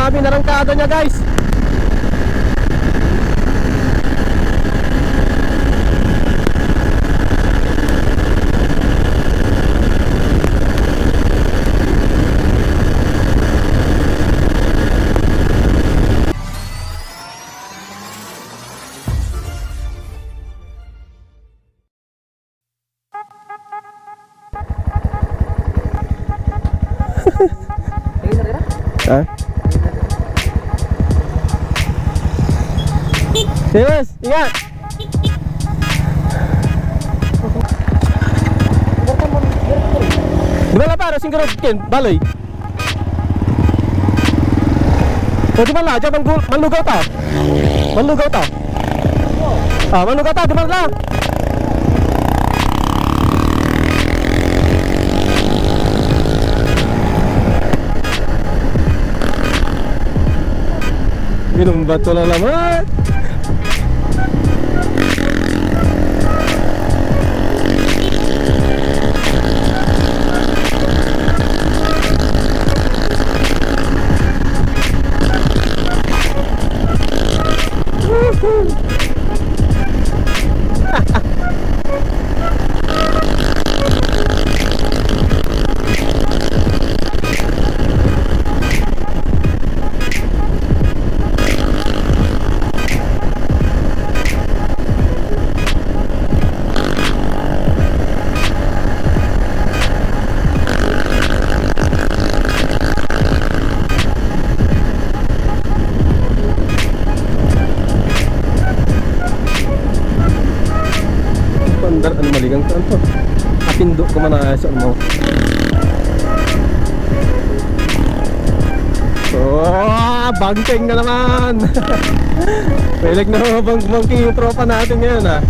Grabe narangkada niya guys. Ha? Serius, ingat. Di ba lapar singkaro ken baloy? O di man la aja manlugaw ta. Manlugaw ta. Ah, manlugaw ta di man la. Minum bato na naman. Ano maligang ka to? Apindo ko man na sa mo. Oh, bangking na naman. Pelik na bangking yung tropa natin ngayon ah.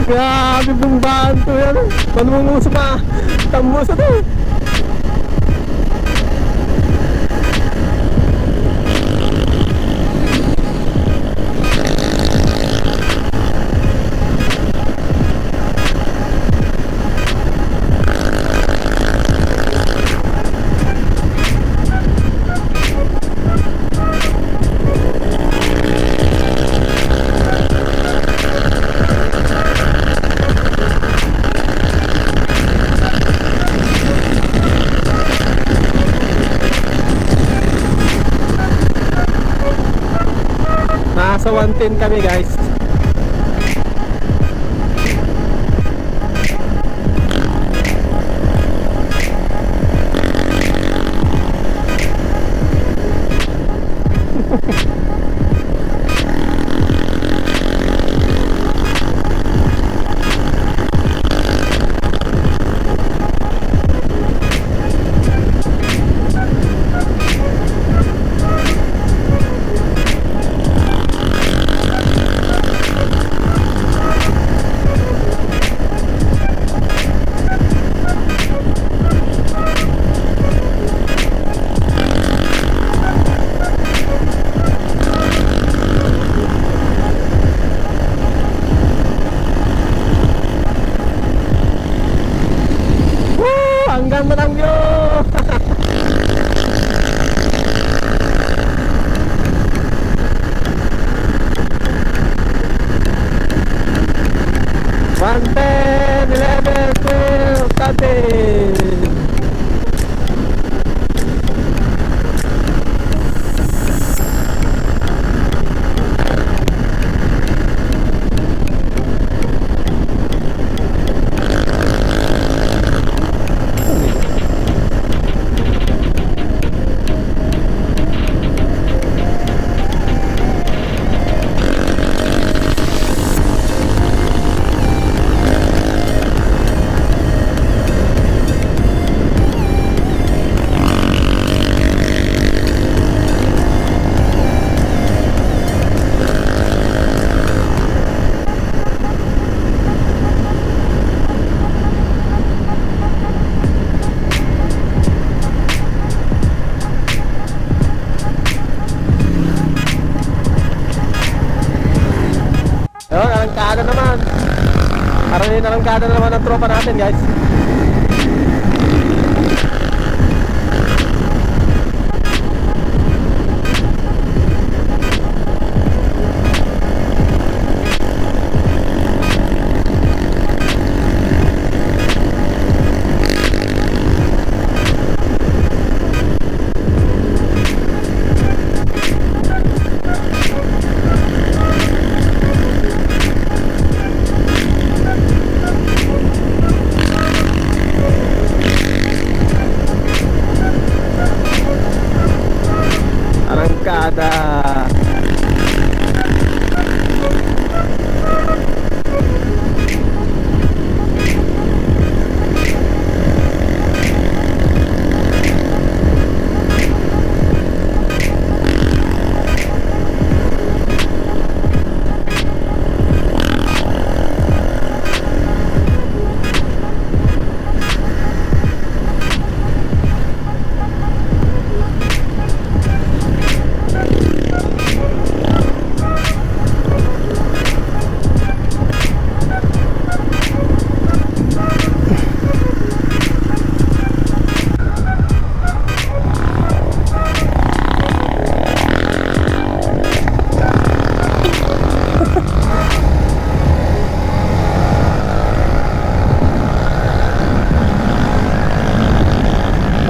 Grabe bumbahan to yan. Manunguso pa. Tambos na to. Nasa 110 kami guys. Ang ganda ng view. One, 10, 11, 12, 13. arangkada na naman ng tropa natin, guys.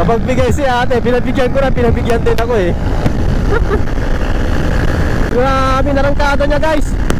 Napagbigay si ate, pinabigyan ko na, pinabigyan din ako eh. Grabe narangkada niya, guys.